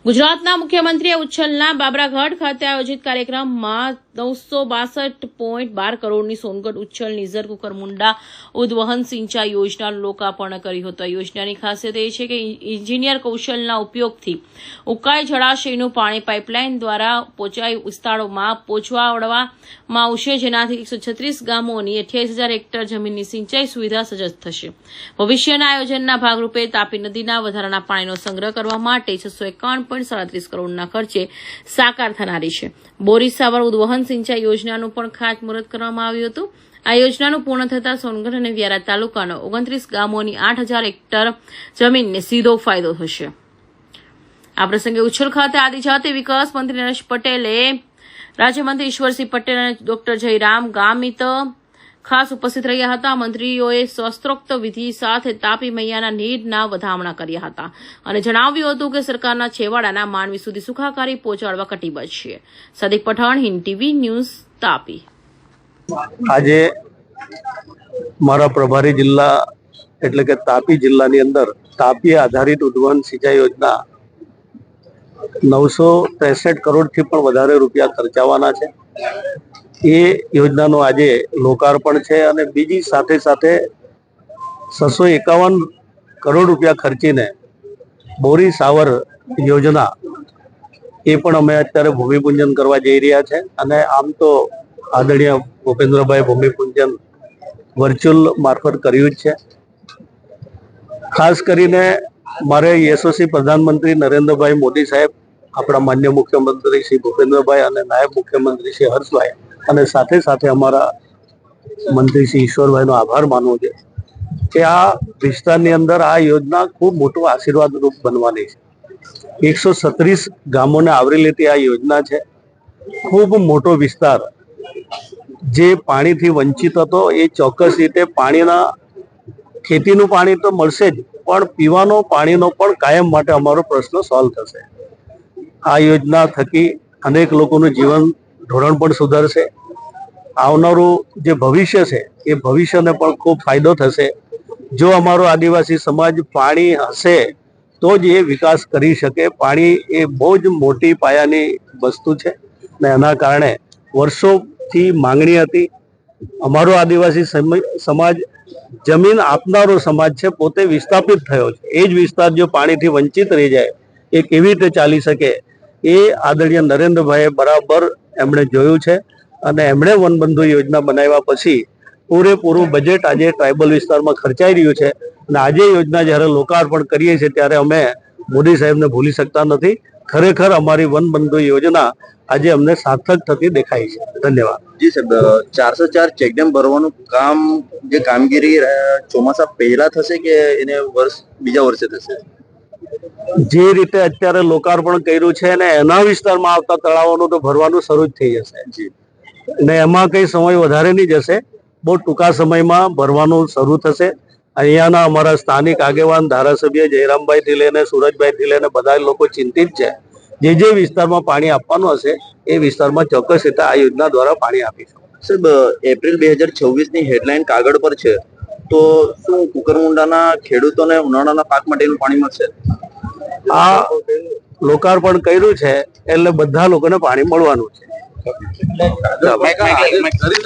ગુજરાતના મુખ્યમંત્રીએ ઉચ્છલના બાબરાઘાટ ખાતે આયોજિત કાર્યક્રમમાં 962.12 કરોડની સોનગઢ ઉચ્છલ નિઝર કુકરમુંડા ઉદ્વહન સિંચાઈ યોજનાનું લોકાર્પણ કર્યું હતું। આ યોજનાની ખાસિયત એ છે કે એન્જિનિયર કૌશલના ઉપયોગથી ઉકાઈ જળાશયનું પાણી પાઇપલાઇન દ્વારા પોચાઈ વિસ્તારોમાં પહોંચાડવામાં આવશે, જેનાથી 136 ગામોની 28,000 હેક્ટર જમીનની સિંચાઈ સુવિધા સજ્જ થશે। ભવિષ્યના આયોજનના ભાગરૂપે તાપી નદીના વધારાના પાણીનો સંગ્રહ કરવા માટે 651.37 કરોડના ખર્ચે સાકાર થનારી છે। બોરી સાવર ઉદ્વહન સિંચાઈ યોજનાનું પણ ખાતમુહૂર્ત કરવામાં આવ્યું હતું। આ યોજનાનું પૂર્ણ થતાં સોનગઢ અને વ્યારા તાલુકાના 29 ગામોની 8,000 હેક્ટર જમીનને સીધો ફાયદો થશે। આ પ્રસંગે ઉચ્છલ ખાતે આદિજાતિ વિકાસ મંત્રી નરેશ પટેલે, રાજ્યમંત્રી ઈશ્વરસિંહ પટેલ અને ડોક્ટર જયરામ ગામિત ખાસ ઉપસ્થિત રહ્યા હતા। મંત્રીઓએ શાસ્ત્રોક્ત વિધિ સાથે તાપી મૈયાના નીરના વધામણા કર્યા હતા અને જણાવ્યું હતું કે સરકારના છેવાડાના માનવી સુધી સુખાકારી પહોંચાડવા કટિબદ્ધ છે। સદીક પઠાણ, હિન્દ ટીવી ન્યૂઝ, તાપી। આજે મારા પ્રભારી જિલ્લા એટલે કે તાપી જિલ્લાની અંદર તાપી આધારિત ઉદ્વહન સિંચાઈ યોજના 963 કરોડથી પણ વધારે રૂપિયા ખર્ચાવાના છે। એ યોજનાનું આજે લોકાર્પણ છે અને બીજી સાથે સાથે 651 કરોડ રૂપિયા ખર્ચીને બોરી સાવર યોજના એ પણ અમે અત્યારે ભૂમિપૂજન કરવા જઈ રહ્યા છે। અને આમ તો આદરણીય ભૂપેન્દ્રભાઈ ભૂમિપૂજન વર્ચ્યુઅલ મારફત કર્યું જ છે। ખાસ કરીને મારે યશસ્વી પ્રધાનમંત્રી નરેન્દ્રભાઈ મોદી સાહેબ, આપણા માન્ય મુખ્યમંત્રી શ્રી ભૂપેન્દ્રભાઈ અને નાયબ મુખ્યમંત્રી શ્રી હર્ષભાઈ અને સાથે સાથે અમારા મંત્રી શ્રી ઈશ્વરભાઈનો આભાર માનવો છે કે આ વિસ્તારની અંદર આ યોજના ખૂબ મોટું આશીર્વાદરૂપ બનવાની છે। 136 ગામોને આવરી લેતી આ યોજના છે। ખૂબ મોટો વિસ્તાર જે પાણીથી વંચિત હતો એ ચોક્કસ રીતે પાણીના ખેતીનું પાણી તો મળશે જ, પણ પીવાનો પાણીનો પણ કાયમ માટે અમારો પ્રશ્ન સોલ્વ થશે। આ યોજના થકી અનેક લોકોનું જીવન ધોરણ પણ સુધરશે। આવનારું જે ભવિષ્ય છે એ ભવિષ્યને પણ ખૂબ ફાયદો થશે। જો અમારો આદિવાસી સમાજ પાણી હશે તો જ એ વિકાસ કરી શકે। પાણી એ બહુ જ મોટી પાયાની વસ્તુ છે ને એના કારણે વર્ષોથી માંગણી હતી। અમારો આદિવાસી સમાજ જમીન આપનારો સમાજ છે, પોતે વિસ્થાપિત થયો છે। એ જ વિસ્તાર જો પાણીથી વંચિત રહી જાય એ કેવી રીતે ચાલી શકે? એ આદરણીય નરેન્દ્રભાઈએ બરાબર એમણે જોયું છે અને એમણે વનબંધુ યોજના બનાવ્યા પછી પૂરેપૂરું બજેટ આજે ટ્રાઇબલ વિસ્તારમાં ખર્ચાઈ રહ્યું છે અને આજે યોજના જ્યારે લોકાર્પણ કરીએ છીએ ત્યારે અમે મોદી સાહેબને ભૂલી શકતા નથી। ખરેખર અમારી વનબંધુ યોજના આજે અમને સાર્થક થતી દેખાય છે। ધન્યવાદ। જી સાહેબ, 404 ચેકડેમ ભરવાનું કામ જે કામગીરી ચોમાસા પહેલા થશે કે એને બીજા વર્ષે થશે? જે રીતે અત્યારે લોકાર્પણ કર્યું છે ને એના વિસ્તારમાં આવતા તળાવોનું તો ભરવાનું શરૂ જ થઈ જશે ને એમાં કઈ સમય વધારે નહીં જશે, બહુ ટૂંકા સમયમાં ભરવાનું શરૂ થશે। અહીંયાના અમારા સ્થાનિક આગેવાન ધારાસભ્ય જયરામભાઈ થી લઈને સુરજભાઈ થી લઈને બધા લોકો ચિંતિત છે। જે વિસ્તારમાં પાણી આપવાનું હશે એ વિસ્તારમાં ચોક્કસ રીતે આ યોજના દ્વારા પાણી આપીશું। સાહેબ, એપ્રિલ 2026 હેડલાઇન કાગળ પર છે, તો શું કુકરમુંડાના ખેડૂતોને ઉનાળાના પાક માટેનું પાણી મળશે? આ લોકાર્પણ કર્યું છે એટલે બધા લોકોને પાણી મળવાનું છે।